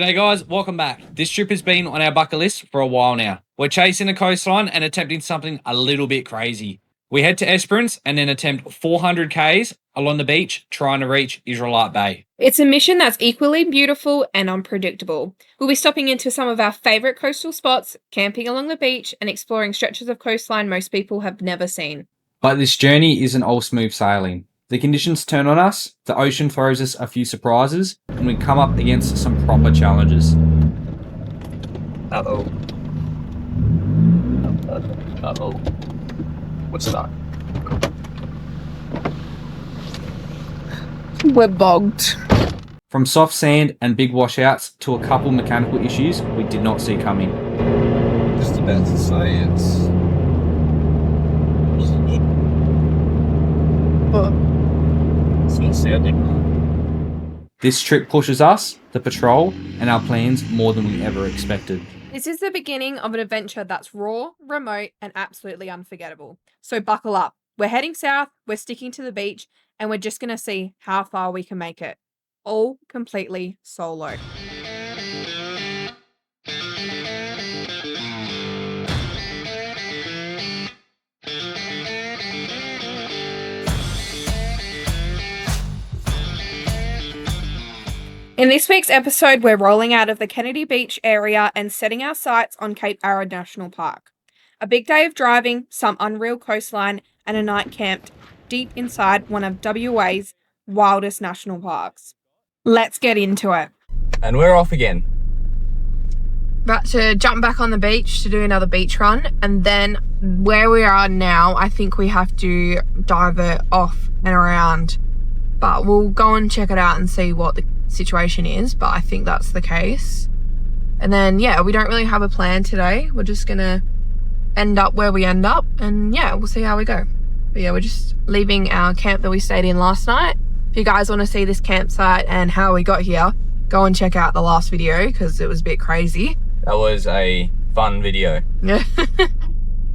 G'day guys, welcome back. This trip has been on our bucket list for a while now. We're chasing the coastline and attempting something a little bit crazy. We head to Esperance and then attempt 400 Ks along the beach trying to reach Israelite Bay. It's a mission that's equally beautiful and unpredictable. We'll be stopping into some of our favourite coastal spots, camping along the beach and exploring stretches of coastline most people have never seen. But this journey isn't all smooth sailing. The conditions turn on us, the ocean throws us a few surprises, and we come up against some proper challenges. Uh-oh. Uh-oh. What's that? We're bogged. From soft sand and big washouts to a couple mechanical issues we did not see coming. Just about to say it's... It's not sounding. This trip pushes us, the patrol, and our plans more than we ever expected. This is the beginning of an adventure that's raw, remote, and absolutely unforgettable. So buckle up. We're heading south, we're sticking to the beach, and we're just going to see how far we can make it. All completely solo. In this week's episode, we're rolling out of the Kennedy Beach area and setting our sights on Cape Arid National Park. A big day of driving, some unreal coastline, and a night camped deep inside one of WA's wildest national parks. Let's get into it. And we're off again. About to jump back on the beach to do another beach run, and then where we are now, I think we have to divert off and around. But we'll go and check it out and see what the situation is, but I think that's the case. And then, yeah, we don't really have a plan today. We're just gonna end up where we end up, and yeah, we'll see how we go. But yeah, we're just leaving our camp that we stayed in last night. If you guys want to see this campsite and how we got here, go and check out the last video because it was a bit crazy. That was a fun video. Yeah.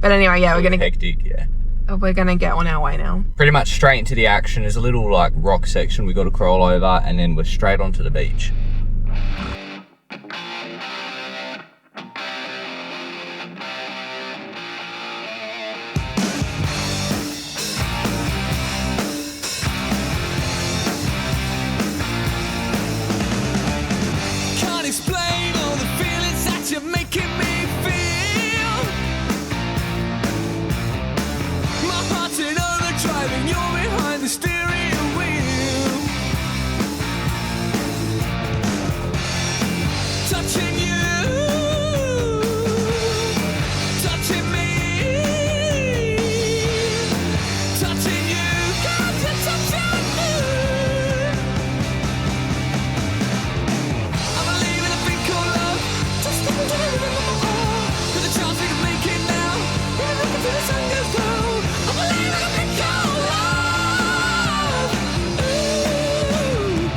But anyway, yeah, Hectic, yeah. We're gonna get on our way now. Pretty much straight into the action. There's a little like rock section we got to crawl over, and then we're straight onto the beach. Can't explain all the feelings that you're making me feel. My heart's in overdrive and you're behind the steering wheel. Touching you, touching me, touching you, can't you touching me? I believe in a thing called love. Just look into the river of my heart. There's a chance we can make it now. We're looking till the sun goes down. I believe in a thing called love.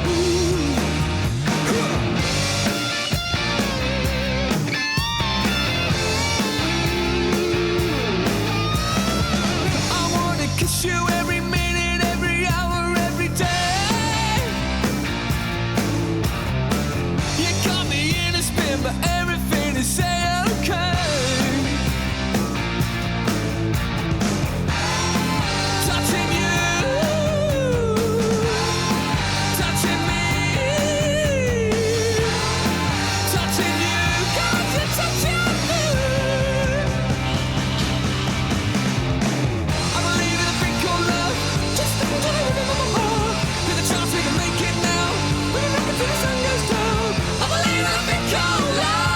Ooh, I wanna kiss you every minute, every hour, every day. You got me in a spin, but everything is say okay. Touching you, touching me, touching you, can't you touching me? I believe in a thing called love. Just look into the river of my heart. There's a chance we can make it now. We can make it till the sun goes down. I believe in a thing called love.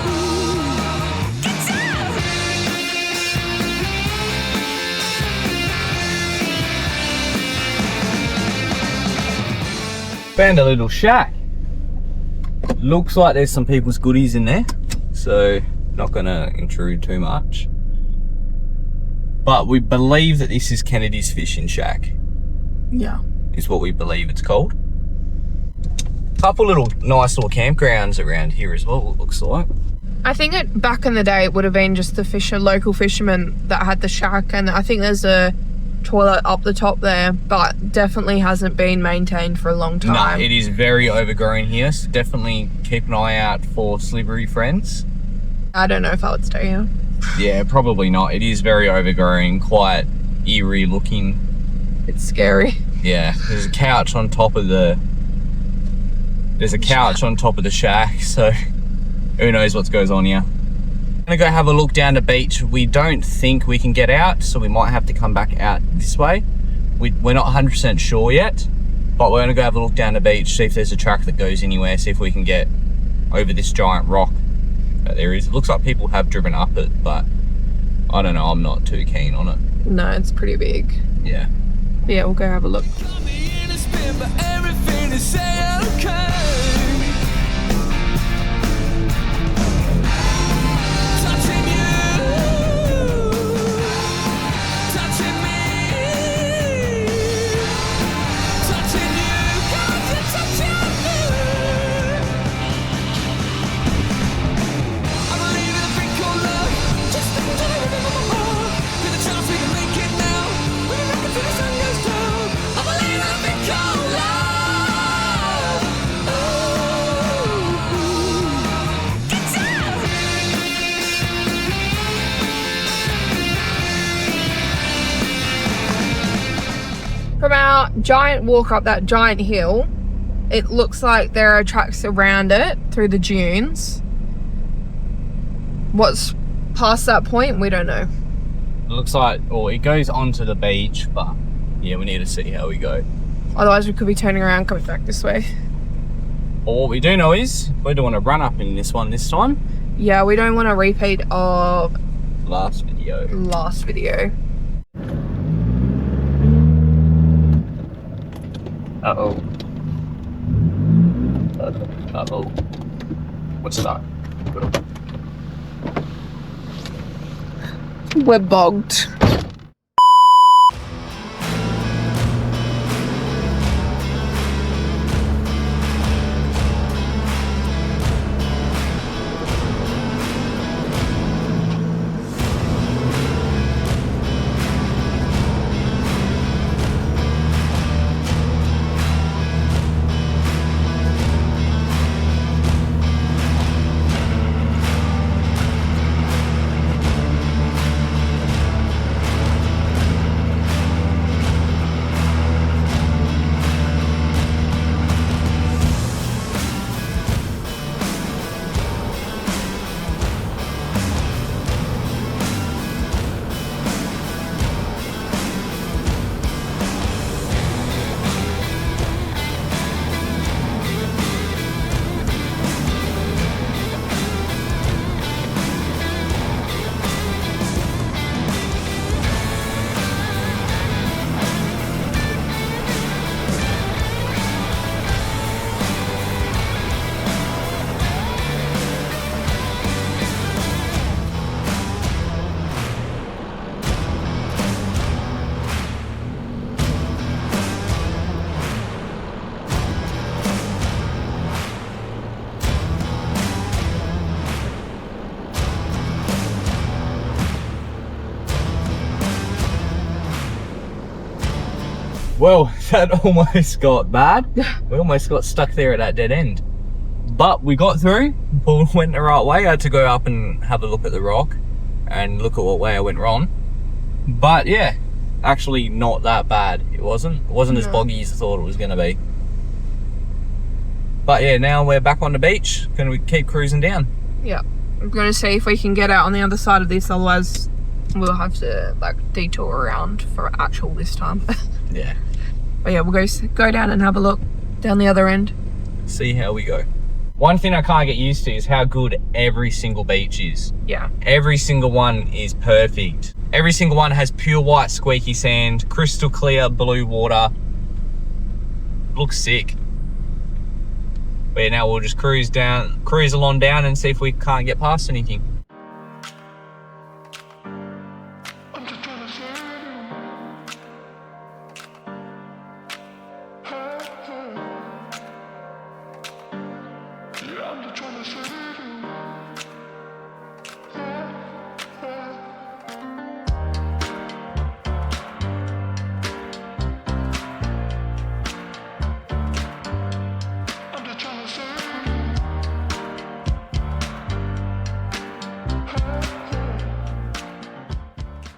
Ooh, get down. Found a little shack. Looks like there's some people's goodies in there, so not gonna intrude too much. But we believe that this is Kennedy's fishing shack, Yeah. is what we believe it's called. Couple little nice little campgrounds around here as well, it looks like. I think back in the day it would have been just the local fishermen that had the shack, and I think there's a toilet up the top there, but definitely hasn't been maintained for a long No, time. it is very overgrown here, so definitely keep an eye out for slippery friends. I don't know if I would stay here. Yeah, probably not. It is very overgrown, quite eerie looking. It's scary. Yeah, there's a couch on top of the shack, so who knows what goes on here. I'm gonna go have a look down the beach. We don't think we can get out, so we might have to come back out this way. We're not 100% sure yet, but we're gonna go have a look down the beach, see if there's a track that goes anywhere, see if we can get over this giant rock that there is. It looks like people have driven up it, but I don't know, I'm not too keen on it. No, it's pretty big. Yeah. But yeah, we'll go have a look. Got me in a spin, but everything is okay. Touching you, touching me, touching you, got you touching me. I believe in a thing called love. Just look into the rhythm of my heart. With a chance we can make it now. We can rock it till the sun goes down. I believe in a thing called love. Ooh, get down. From our giant walk up that giant hill, it looks like there are tracks around it through the dunes. What's past that point, we don't know. It looks like, or it goes onto the beach, but yeah, we need to see how we go. Otherwise we could be turning around coming back this way. But what we do know is we're doing a run up in this one this time. Yeah, we don't want a repeat of Last video. last video. Uh-oh. Uh-oh. What's that? We're bogged. Well, that almost got bad. We almost got stuck there at that dead end. But we got through, went the right way. I had to go up and have a look at the rock and look at what way I went wrong. But yeah, actually not that bad. It wasn't as boggy as I thought it was going to be. But yeah, now we're back on the beach. Gonna keep cruising down. Yeah. I'm going to see if we can get out on the other side of this, otherwise we'll have to like detour around for actual this time. Yeah. But yeah, we'll go down and have a look down the other end. See how we go. One thing I can't get used to is how good every single beach is. Yeah. Every single one is perfect. Every single one has pure white squeaky sand, crystal clear blue water. Looks sick. But yeah, now we'll just cruise along down and see if we can't get past anything.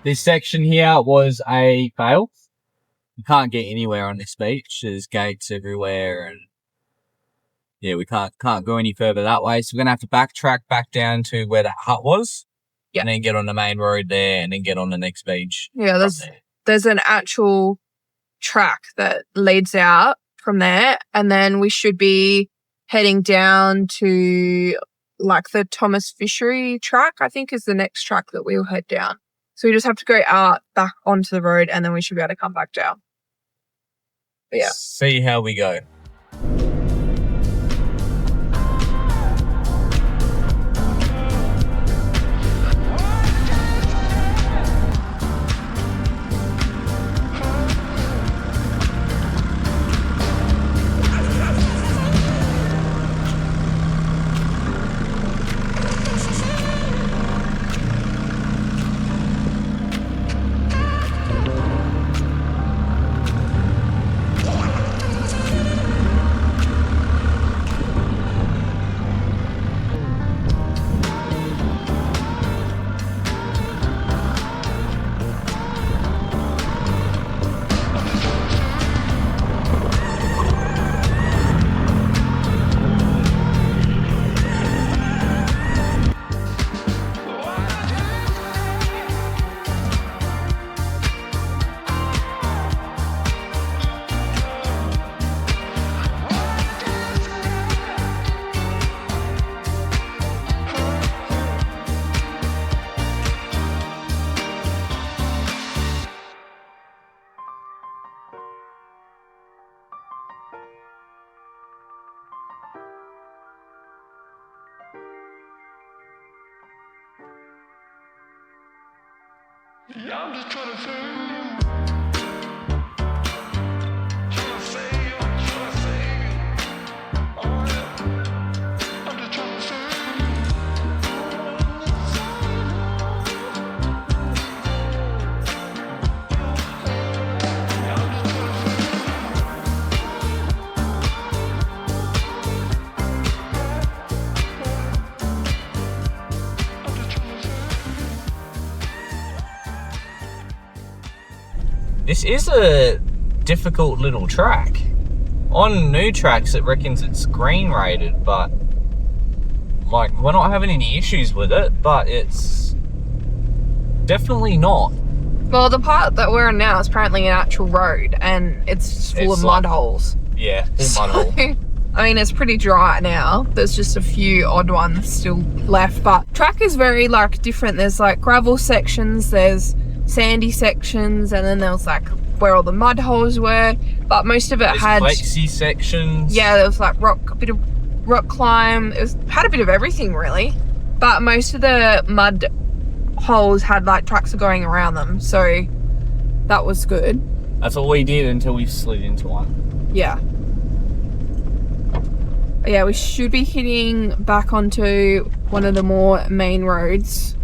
This section here was a fail. You can't get anywhere on this beach. There's gates everywhere, and yeah, we can't go any further that way. So we're gonna have to backtrack back down to where that hut was. Yeah. And then get on the main road there, and then get on the next beach. Yeah, from there. there's an actual track that leads out from there, and then we should be heading down to like the Thomas Fishery track, I think is the next track that we'll head down. So we just have to go out back onto the road, and then we should be able to come back down. But yeah. See how we go. Yeah, I'm just trying to say you. Trying to say you. Trying to say you. Oh yeah. I'm just trying to say This is a difficult little track. On new tracks, it reckons it's green rated, but like we're not having any issues with it, but it's definitely not. Well, the part that we're on now is apparently an actual road, and it's full of mud holes. Yeah, full mud hole. I mean, it's pretty dry now. There's just a few odd ones still left, but track is very like different. There's like gravel sections, there's sandy sections, and then there was like where all the mud holes were, but most of it had flexy sections. Yeah, there was like a bit of rock climb. It had a bit of everything really, but most of the mud holes had like tracks going around them, so that was good. That's all we did until we slid into one. Yeah. Yeah, we should be hitting back onto one of the more main roads.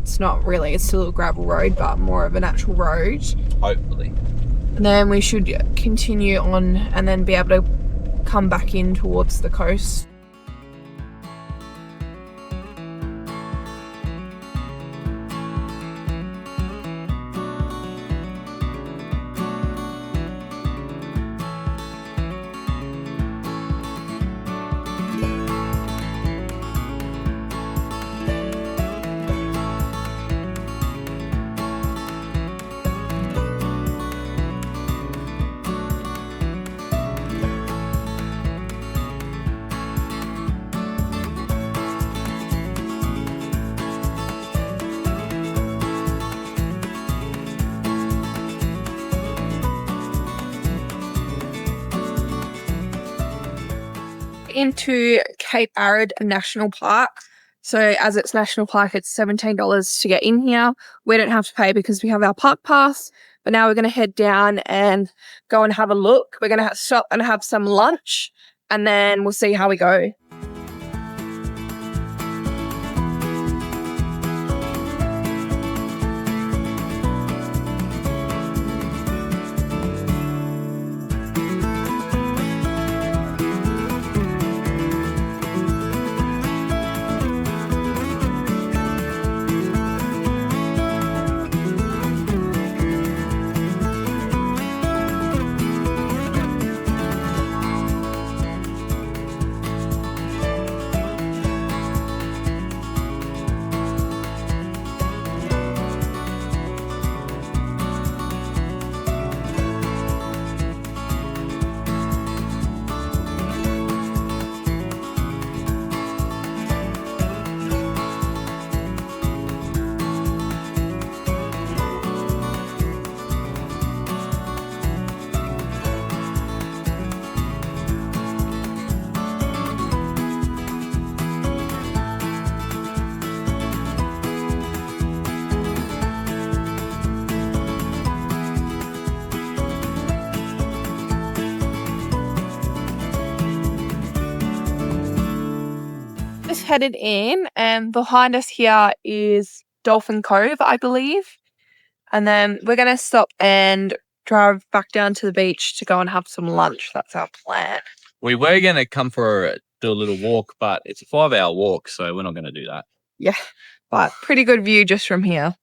It's not really, it's still a gravel road, but more of an actual road. Hopefully. And then we should continue on and then be able to come back in towards the coast. Into Cape Arid National Park. So as it's national park, it's $17 to get in here. We don't have to pay because we have our park pass. But now we're going to head down and go and have a look. We're going to stop and have some lunch, and then we'll see how we go. just headed in, and behind us here is Dolphin Cove, I believe. And then we're going to stop and drive back down to the beach to go and have some lunch. That's our plan. We were going to come do a little walk, but it's a 5-hour walk, so we're not going to do that. Yeah, but pretty good view just from here.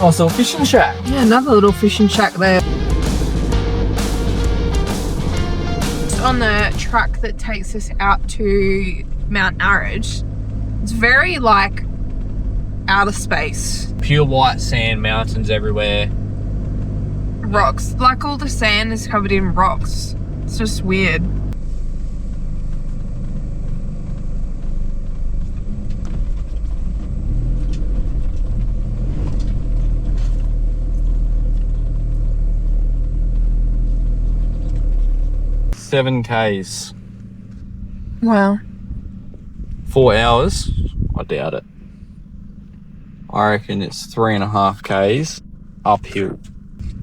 Oh, so a fishing shack. Yeah, another little fishing shack there. It's on the track that takes us out to Mount Arid. It's very like outer space. Pure white sand, mountains everywhere. Rocks. Like all the sand is covered in rocks. It's just weird. Seven Ks. Wow. 4 hours? I doubt it. I reckon it's 3.5 Ks uphill.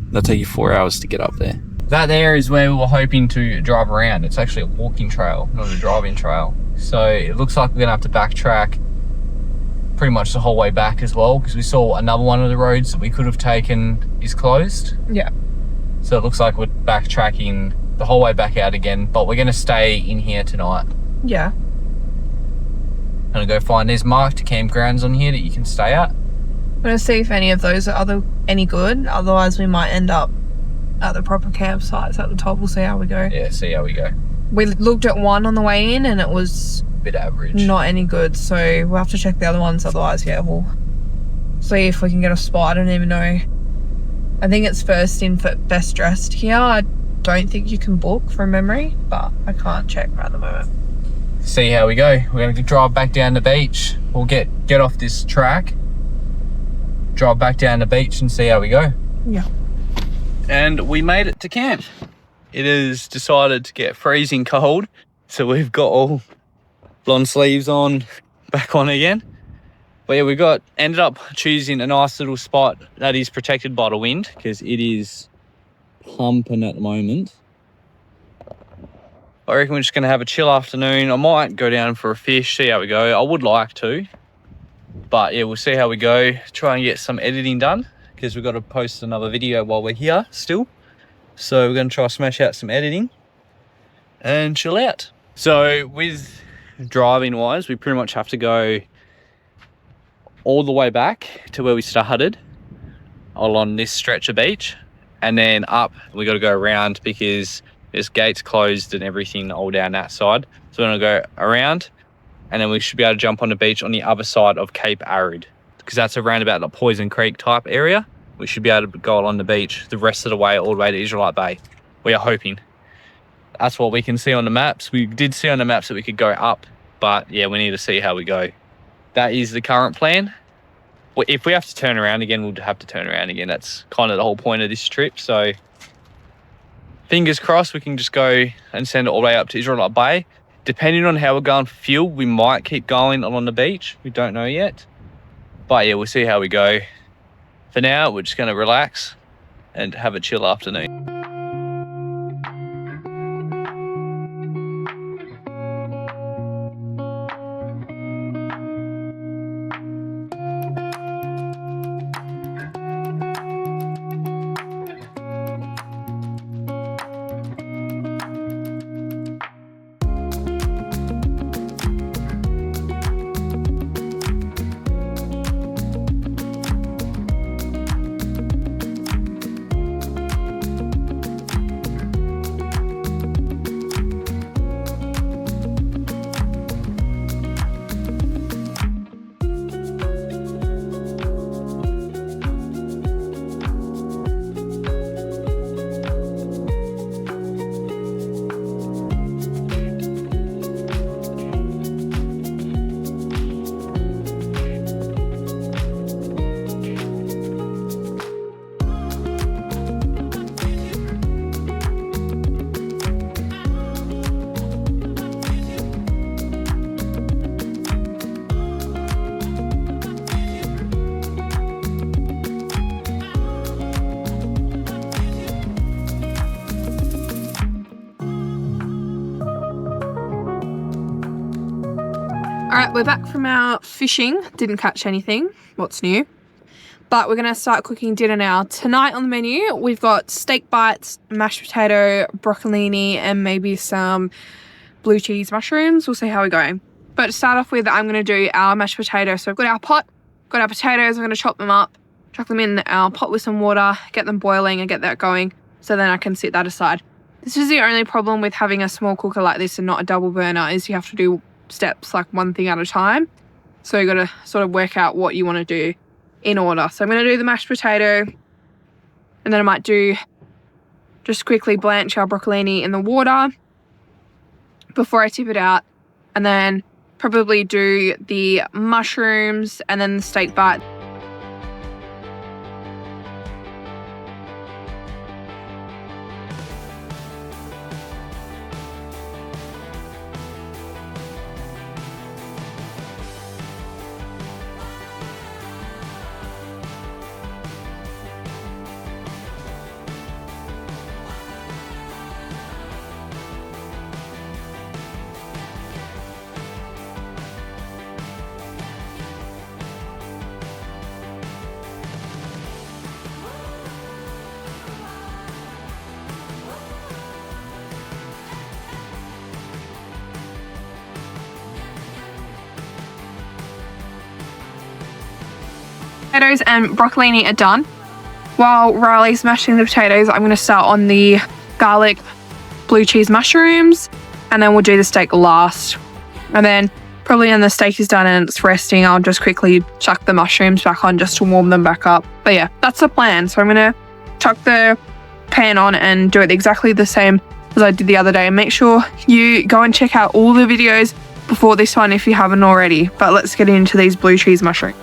That'll take you 4 hours to get up there. That there is where we were hoping to drive around. It's actually a walking trail, not a driving trail. So it looks like we're gonna have to backtrack pretty much the whole way back as well, because we saw another one of the roads that we could have taken is closed. Yeah. So it looks like we're backtracking the whole way back out again, but we're gonna stay in here tonight. Yeah. Gonna go find there's marked campgrounds on here that you can stay at. I'm gonna see if any of those are any good. Otherwise, we might end up at the proper campsites at the top. We'll see how we go. Yeah, see how we go. We looked at one on the way in, and it was Bit average. not any good. So we'll have to check the other ones. Otherwise, yeah, we'll see if we can get a spot. I don't even know. I think it's first in for best dressed here. I don't think you can book from memory, but I can't check right at the moment. See how we go. We're gonna drive back down the beach. We'll get off this track, drive back down the beach and see how we go. Yeah. And we made it to camp. It has decided to get freezing cold, so we've got all long sleeves on, back on again. But yeah, we ended up choosing a nice little spot that is protected by the wind, because it is pumping at the moment. I reckon we're just going to have a chill afternoon. I might go down for a fish, see how we go. I would like to, but yeah, we'll see how we go. Try and get some editing done, because we've got to post another video while we're here still. So we're going to try to smash out some editing and chill out. So with driving wise, we pretty much have to go all the way back to where we started along this stretch of beach, and then up we got to go around because there's gates closed and everything all down that side. So we're gonna go around, and then we should be able to jump on the beach on the other side of Cape Arid, because that's around about the Poison Creek type area. We should be able to go along the beach the rest of the way, all the way to Israelite Bay. We are hoping. That's what we can see on the maps. We did see on the maps that we could go up, but yeah, we need to see how we go. That is the current plan. If we have to turn around again, we'll have to turn around again. That's kind of the whole point of this trip. So fingers crossed we can just go and send it all the way up to Israelite Bay. Depending on how we're going for fuel, we might keep going along the beach. We don't know yet. But yeah, we'll see how we go. For now, we're just going to relax and have a chill afternoon. Alright, we're back from our fishing. Didn't catch anything. What's new? But we're going to start cooking dinner now. Tonight on the menu, we've got steak bites, mashed potato, broccolini, and maybe some blue cheese mushrooms. We'll see how we go. But to start off with, I'm going to do our mashed potato. So I've got our pot, got our potatoes. I'm going to chop them up, chuck them in our pot with some water, get them boiling and get that going. So then I can set that aside. This is the only problem with having a small cooker like this and not a double burner, is you have to do steps like one thing at a time. So you got to sort of work out what you want to do in order. So I'm going to do the mashed potato, and then I might do just quickly blanch our broccolini in the water before I tip it out, and then probably do the mushrooms and then the steak bite. Potatoes and broccolini are done. While Riley's mashing the potatoes, I'm going to start on the garlic blue cheese mushrooms, and then we'll do the steak last. And then probably when the steak is done and it's resting, I'll just quickly chuck the mushrooms back on just to warm them back up. But yeah, that's the plan. So I'm going to chuck the pan on and do it exactly the same as I did the other day. And make sure you go and check out all the videos before this one if you haven't already. But let's get into these blue cheese mushrooms.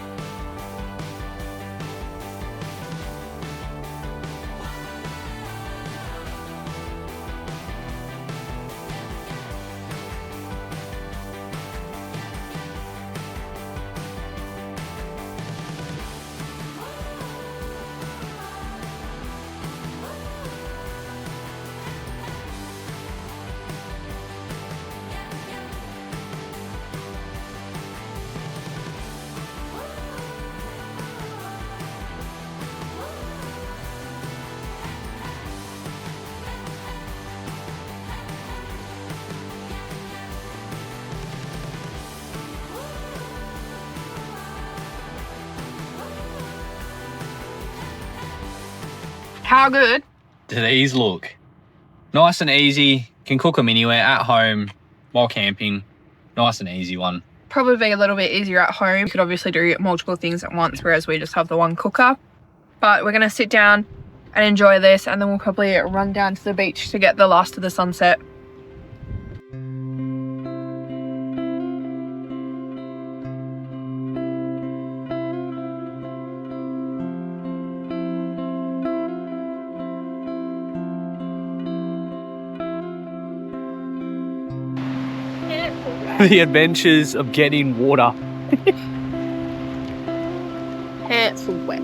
How good? Do these look? Nice and easy. Can cook them anywhere, at home, while camping. Nice and easy one. Probably be a little bit easier at home. You could obviously do multiple things at once, whereas we just have the one cooker. But we're going to sit down and enjoy this, and then we'll probably run down to the beach to get the last of the sunset. The adventures of getting water. Pants are wet.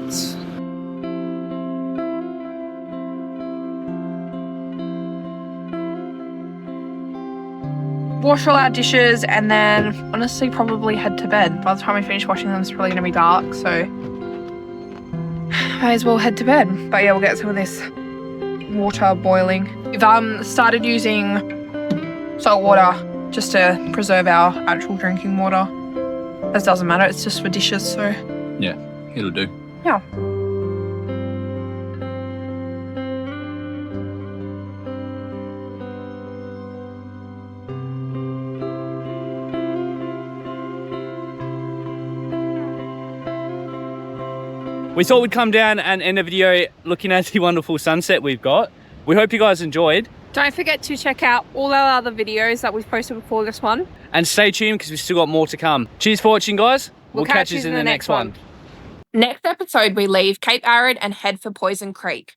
Wash all our dishes and then honestly probably head to bed. By the time we finish washing them, it's probably going to be dark, so might as well head to bed. But yeah, we'll get some of this water boiling. We've started using salt water just to preserve our actual drinking water. It doesn't matter, it's just for dishes, so Yeah, it'll do. yeah. We thought we'd come down and end the video looking at the wonderful sunset we've got. We hope you guys enjoyed. Don't forget to check out all our other videos that we've posted before this one. And stay tuned because we've still got more to come. Cheers for watching, guys. We'll catch you in the next one. Next episode, we leave Cape Arid and head for Poison Creek.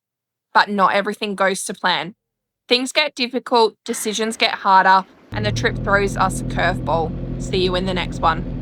But not everything goes to plan. Things get difficult, decisions get harder, and the trip throws us a curveball. See you in the next one.